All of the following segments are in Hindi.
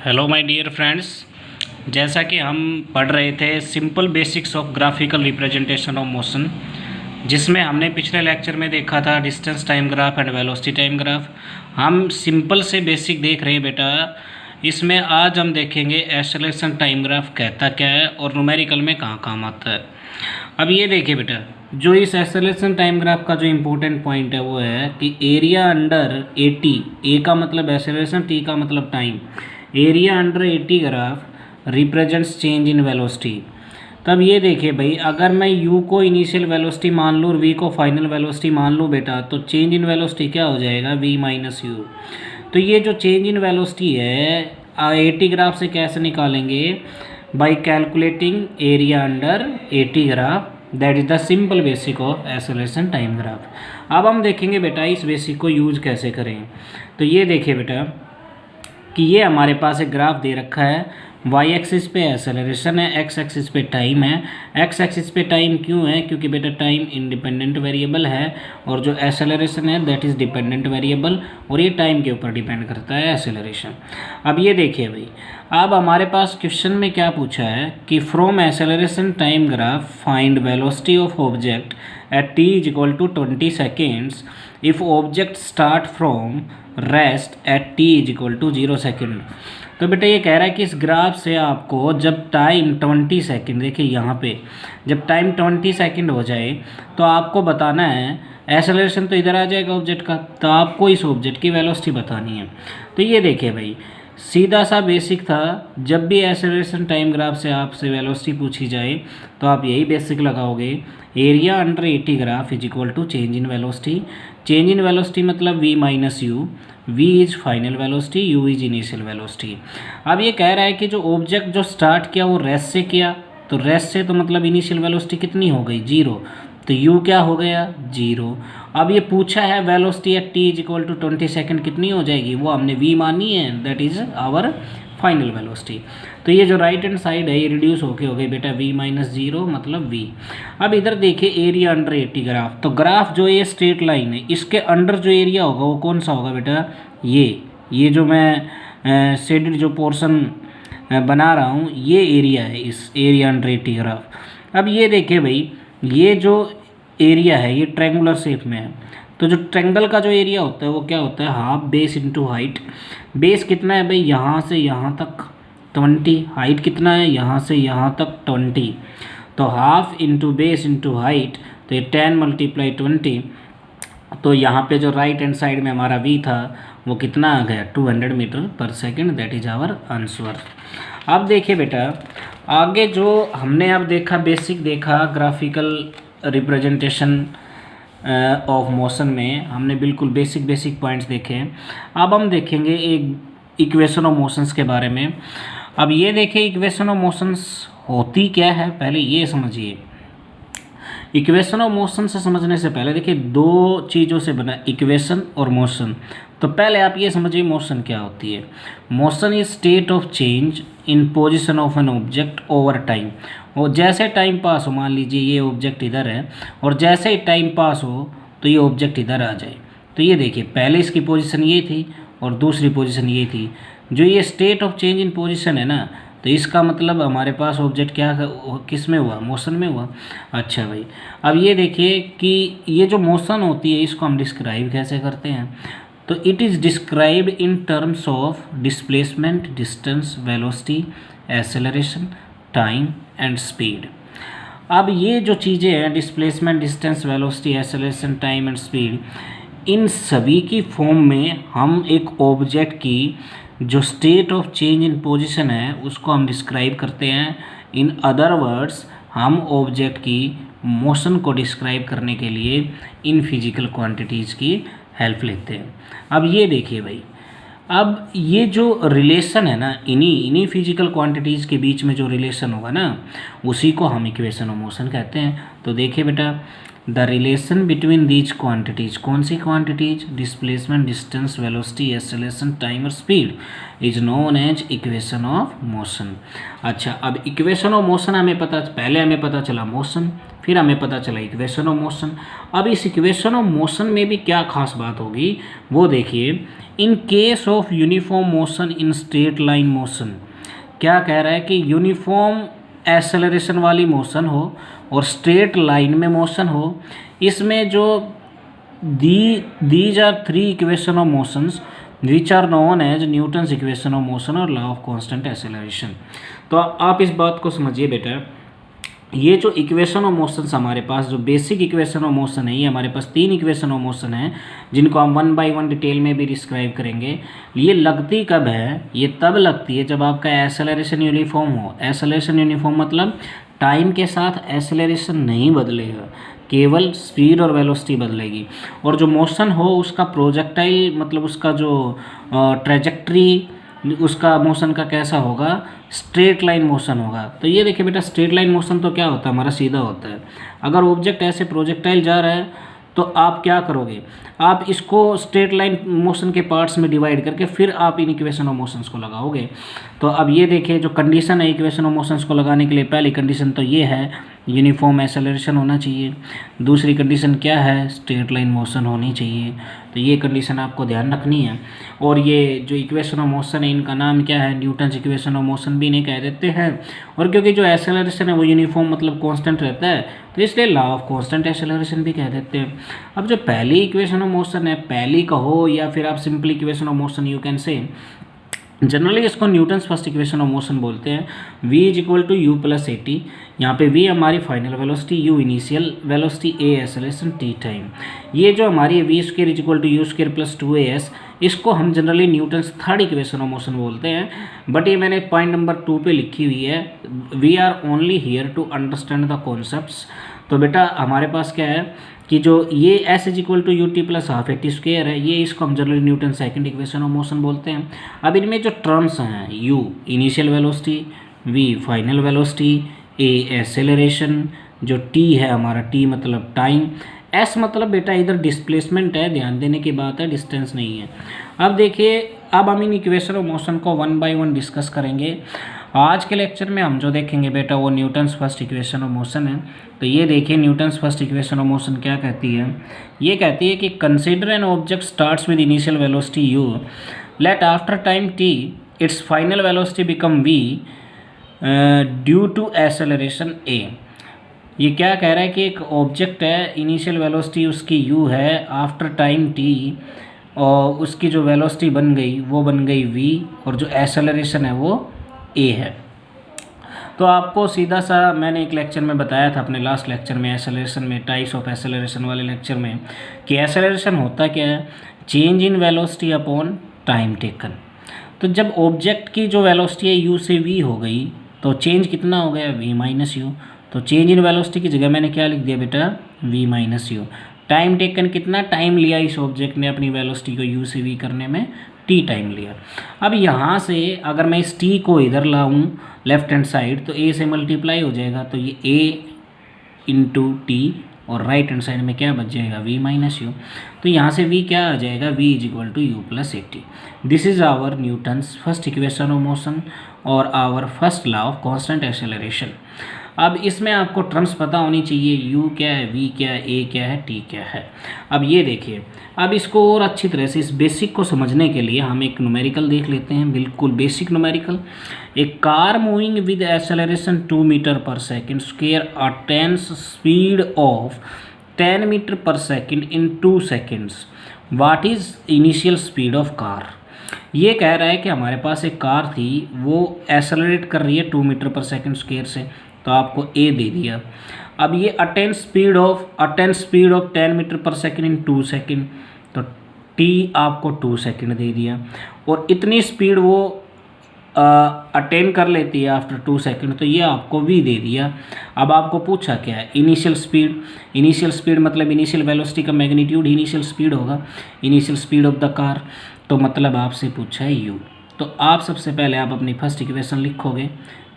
हेलो माय डियर फ्रेंड्स, जैसा कि हम पढ़ रहे थे simple basics of graphical representation of motion, जिसमें हमने पिछले लेक्चर में देखा था distance time graph and velocity time graph. हम सिंपल से बेसिक देख रहे हैं बेटा। इसमें आज हम देखेंगे एक्सेलरेशन टाइम ग्राफ कहता क्या है और न्यूमेरिकल में कहाँ काम आता है। अब ये देखिए बेटा, जो इस एक्सेलरेशन टाइम ग्राफ का जो इम्पोर्टेंट पॉइंट है वो है कि एरिया अंडर 80, ए का मतलब एक्सेलरेशन, टी का मतलब time, area under 80 graph represents change in velocity. तब ये देखिए भाई, अगर मैं u को इनिशियल वेलोसिटी मान लूँ और v को फाइनल वेलोसिटी मान लूँ बेटा, तो चेंज इन वेलोसिटी क्या हो जाएगा, v माइनस यू। तो ये जो चेंज इन वेलोसिटी है 80 ग्राफ से कैसे निकालेंगे, by calculating area under 80 graph, that is the simple basic of acceleration time graph. अब हम देखेंगे बेटा इस बेसिक को यूज कैसे करें। तो ये देखिए बेटा कि ये हमारे पास एक ग्राफ दे रखा है, वाई एक्सिस पे एक्सेलरेशन है, एक्स एक्सिस पे टाइम है। एक्स एक्सिस पे टाइम क्यों है, क्योंकि बेटा टाइम इंडिपेंडेंट वेरिएबल है और जो एक्सेलरेशन है दैट इज़ डिपेंडेंट वेरिएबल, और ये टाइम के ऊपर डिपेंड करता है एक्सेलरेशन। अब ये देखिए भाई, अब हमारे पास क्वेश्चन में क्या पूछा है कि from acceleration time graph find velocity of object at t is equal to 20 seconds if object start from rest at t is equal to 0 second. तो बेटा ये कह रहा है कि इस ग्राफ से आपको जब टाइम 20 सेकेंड, देखिए यहाँ पे जब टाइम 20 सेकेंड हो जाए तो आपको बताना है, एक्सेलरेशन तो इधर आ जाएगा ऑब्जेक्ट का, तो आपको इस ऑब्जेक्ट की वेलोसिटी बतानी है। तो ये देखिए भाई, सीधा सा बेसिक था, जब भी एक्सेलरेशन टाइम ग्राफ से आपसे वेलोसिटी पूछी जाए तो आप यही बेसिक लगाओगे, area under 80 graph is equal to change in velocity. Change in velocity मतलब v minus u, v is final velocity, u is initial velocity. अब ये कह रहा है कि जो ऑब्जेक्ट जो स्टार्ट किया वो रेस्ट से किया, तो रेस्ट से तो मतलब इनिशियल वेलोसिटी कितनी हो गई, 0, तो u क्या हो गया, 0। अब ये पूछा है velocity at t is equal to 20 second कितनी हो जाएगी, वो हमने v मानी है, that is our final velocity. तो ये जो राइट हैंड साइड है ये रिड्यूस होके हो गई बेटा v माइनस 0 मतलब v। अब इधर देखिए एरिया अंडर 80 ग्राफ, तो ग्राफ जो ये स्ट्रेट लाइन है इसके अंडर जो एरिया होगा वो कौन सा होगा बेटा, ये जो मैं शेडेड जो पोर्शन बना रहा हूँ ये एरिया है, इस एरिया अंडर 80 ग्राफ। अब ये देखिए भाई, ये जो एरिया है ये ट्रायंगुलर शेप में है, तो जो ट्रायंगल का जो एरिया होता है वो क्या होता है, half base into height. Base कितना है भाई, यहाँ से यहाँ तक 20, हाइट कितना है, यहाँ से यहाँ तक 20, तो half into base into height, तो ये 10 मल्टीप्लाई 20, तो यहाँ पे जो राइट हैंड साइड में हमारा v था वो कितना आ गया, 200 metre per second, that is our answer. अब देखिए बेटा आगे जो हमने अब देखा, बेसिक देखा ग्राफिकल रिप्रेजेंटेशन ऑफ मोशन में, हमने बिल्कुल बेसिक पॉइंट्स देखे। अब हम देखेंगे एक इक्वेशन ऑफ मोशंस के बारे में। अब ये देखिए इक्वेशन ऑफ मोशंस होती क्या है, पहले ये समझिए। इक्वेशन ऑफ मोशन से समझने से पहले देखिए दो चीज़ों से बना इक्वेशन और मोशन। तो पहले आप ये समझिए मोशन क्या होती है। Motion is state of change in position of an object over time. और जैसे टाइम पास हो, मान लीजिए ये ऑब्जेक्ट इधर है और जैसे ही टाइम पास हो तो ये ऑब्जेक्ट इधर आ जाए, तो ये देखिए पहले इसकी पोजीशन ये थी और दूसरी पोजीशन ये थी। जो ये state of change in position है ना, तो इसका मतलब हमारे पास ऑब्जेक्ट क्या किस में हुआ, मोशन में हुआ। अच्छा भाई, अब ये देखिए कि ये जो मोशन होती है इसको हम डिस्क्राइब कैसे करते हैं, तो it is describe in terms of displacement, distance, velocity, acceleration, time and speed. अब ये जो चीज़ें हैं displacement, distance, velocity, acceleration, time and speed, इन सभी की फॉर्म में हम एक ऑब्जेक्ट की जो state of change in position है उसको हम डिस्क्राइब करते हैं। इन अदर वर्ड्स हम ऑब्जेक्ट की मोशन को डिस्क्राइब करने के लिए इन फिजिकल क्वांटिटीज़ की हेल्प लेते हैं। अब ये देखिए भाई, अब ये जो रिलेशन है ना, इन्हीं फिजिकल क्वांटिटीज़ के बीच में जो रिलेशन होगा ना, उसी को हम इक्वेशन ऑफ मोशन कहते हैं। तो देखिए बेटा, the relation between these quantities, कौन सी quantities, displacement, distance, velocity, acceleration, time और speed, is known as equation of motion. अच्छा, अब इक्वेशन ऑफ मोशन पहले हमें पता चला मोशन, फिर हमें पता चला इक्वेशन ऑफ मोशन। अब इस इक्वेशन ऑफ मोशन में भी क्या खास बात होगी वो देखिए। In case of uniform motion in straight line motion, क्या कह रहा है कि यूनिफॉर्म एक्सेलरेशन वाली मोशन हो और स्ट्रेट लाइन में मोशन हो, इसमें जो these are three equation of motions which are known as Newton's equation of motion और लॉ ऑफ कांस्टेंट एक्सेलरेशन। तो आप इस बात को समझिए बेटा, ये जो इक्वेशन ऑफ मोशंस हमारे पास, जो बेसिक इक्वेशन ऑफ मोशन है, ये हमारे पास तीन इक्वेशन ऑफ मोशन है जिनको हम 1 बाय 1 डिटेल में भी डिस्क्राइब करेंगे। ये लगती कब है? ये तब लगती है जब आपका एक्सेलरेशन यूनिफॉर्म हो। एक्सेलरेशन यूनिफॉर्म मतलब टाइम के साथ एक्सेलरेशन नहीं बदलेगा, केवल स्पीड और वेलोसिटी बदलेगी। और जो मोशन हो उसका प्रोजेक्टाइल मतलब उसका जो ट्रेजेक्ट्री उसका मोशन का कैसा होगा, स्ट्रेट लाइन मोशन होगा। तो ये देखिए बेटा, स्ट्रेट लाइन मोशन तो क्या होता है, हमारा सीधा होता है। अगर ऑब्जेक्ट ऐसे प्रोजेक्टाइल जा रहा है तो आप क्या करोगे, आप इसको स्ट्रेट लाइन मोशन के पार्ट्स में डिवाइड करके फिर आप इन इक्वेशन ऑफ मोशंस को लगाओगे। तो अब ये देखिए, जो कंडीशन है इक्वेशन ऑफ मोशंस को लगाने के लिए, पहली कंडीशन तो ये है यूनिफॉर्म एक्सेलरेशन होना चाहिए। दूसरी कंडीशन क्या है, स्ट्रेट लाइन मोशन होनी चाहिए। तो ये कंडीशन आपको ध्यान रखनी है। और ये जो इक्वेशन ऑफ मोशन है इनका नाम क्या है, न्यूटन्स इक्वेशन ऑफ मोशन भी इन्हें कह देते हैं। और क्योंकि जो एक्सेलरेशन है वो यूनिफॉर्म मतलब कांस्टेंट रहता है, तो इसलिए लॉ ऑफ कांस्टेंट एक्सेलरेशन भी कह देते हैं। अब जो पहली इक्वेशन ऑफ मोशन है, पहली कहो या फिर आप simply equation of motion you can say, generally इसको Newton's first equation of motion बोलते हैं। v is equal to u plus a t. यहाँ पे v हमारी final velocity, u initial velocity, a acceleration, t time. ये जो हमारी v square is equal to u square plus 2as, इसको हम generally Newton's third equation of motion बोलते हैं। बट ये मैंने पॉइंट नंबर 2 पे लिखी हुई है, we are only here to understand the concepts. तो बेटा हमारे पास क्या है कि जो ये s is equal to u t plus half a t square है, ये इसको हम generally Newton second equation of motion बोलते हैं। अब इनमें जो टर्म्स हैं, u initial velocity, v final velocity, a acceleration, जो t है हमारा, t मतलब टाइम, s मतलब बेटा इधर डिस्प्लेसमेंट है, ध्यान देने की बात है, डिस्टेंस नहीं है। अब देखिए, अब हम इन इक्वेशन ऑफ मोशन को 1 बाय 1 डिस्कस करेंगे। आज के लेक्चर में हम जो देखेंगे बेटा वो Newton's first equation of motion है। तो ये देखिए, Newton's first equation of motion क्या कहती है, ये कहती है कि consider an object starts with initial velocity u, let after time t its final velocity become v due to acceleration a। ये क्या कह रहा है कि एक ऑब्जेक्ट है, इनिशियल वेलोसिटी उसकी u है, आफ्टर टाइम t और उसकी जो वेलोसिटी बन गई वो बन गई v, और जो एक्सेलरेशन है वो a है। तो आपको सीधा सा मैंने एक लेक्चर में बताया था, अपने लास्ट लेक्चर में, एक्सेलरेशन में, टाइप्स ऑफ एक्सेलरेशन वाले लेक्चर में, कि एक्सेलरेशन होता क्या है, change in velocity upon time taken. तो जब ऑब्जेक्ट की जो वेलोसिटी है u से v हो गई, तो चेंज कितना हो गया, v माइनस यू। तो चेंज इन वेलोसिटी की जगह मैंने क्या लिख दिया बेटा, v minus you. Time taken, कितना टाइम लिया इस ऑब्जेक्ट ने अपनी वेलोसिटी को u से v करने में, t टाइम लिया। अब यहाँ से अगर मैं इस t को इधर लाऊं लेफ्ट हैंड साइड, तो a से मल्टीप्लाई हो जाएगा, तो ये a इंटू टी, और राइट हैंड साइड में क्या बच जाएगा, v माइनस यू। तो यहाँ से v क्या आ जाएगा, v is equal to u plus a t. This is our Newton's first equation of motion और our first law of constant acceleration. अब इसमें आपको टर्म्स पता होनी चाहिए, u क्या है, v क्या है, a क्या है, t क्या है। अब ये देखिए, अब इसको और अच्छी तरह से इस बेसिक को समझने के लिए हम एक न्यूमेरिकल देख लेते हैं, बिल्कुल बेसिक न्यूमेरिकल। एक car moving with acceleration 2 metre per second square attains speed of 10 metre per second in 2 seconds, what is initial speed of car. ये कह रहा है कि हमारे पास एक कार थी, वो एक्सेलरेट कर रही है 2 मीटर पर सेकेंड स्क्वायर से, तो आपको a दे दिया। अब ये attain speed of 10 metre per second in 2 second, तो t आपको 2 सेकेंड दे दिया। और इतनी स्पीड वो अटेन कर लेती है आफ्टर 2 सेकेंड, तो ये आपको v दे दिया। अब आपको पूछा क्या है, इनिशियल स्पीड मतलब इनिशियल वेलोसिटी का मैग्नीट्यूड इनिशियल स्पीड होगा, initial speed of the car. तो मतलब आपसे पूछा है u। तो आप सबसे पहले आप अपनी फर्स्ट इक्वेशन लिखोगे,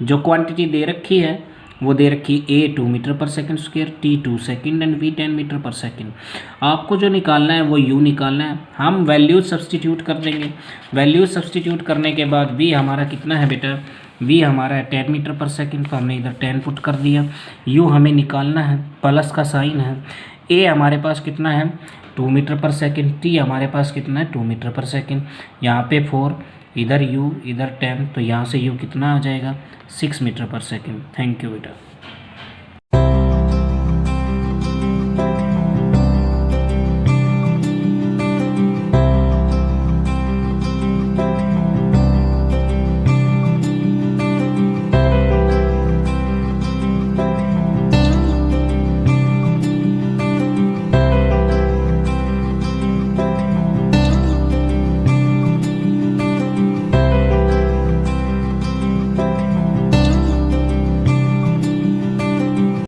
जो क्वांटिटी दे रखी है वो दे रखी a 2 metre per second square, t 2 second and v 10 metre per second. आपको जो निकालना है वो u निकालना है। हम वैल्यूज सब्सटीट्यूट कर देंगे। वैल्यूज सब्सटीट्यूट करने के बाद v हमारा कितना है बेटा, v हमारा है 10 मीटर पर सेकंड, तो हमने इधर 10 पुट कर दिया। u हमें निकालना है, प्लस का साइन है। a हमारे पास कितना है 2 मीटर पर सेकंड, t हमारे पास कितना है 2 मीटर पर सेकंड, यहाँ पे 4, इधर u इधर 10, तो यहाँ से u कितना आ जाएगा 6 metre per second. Thank you बेटा।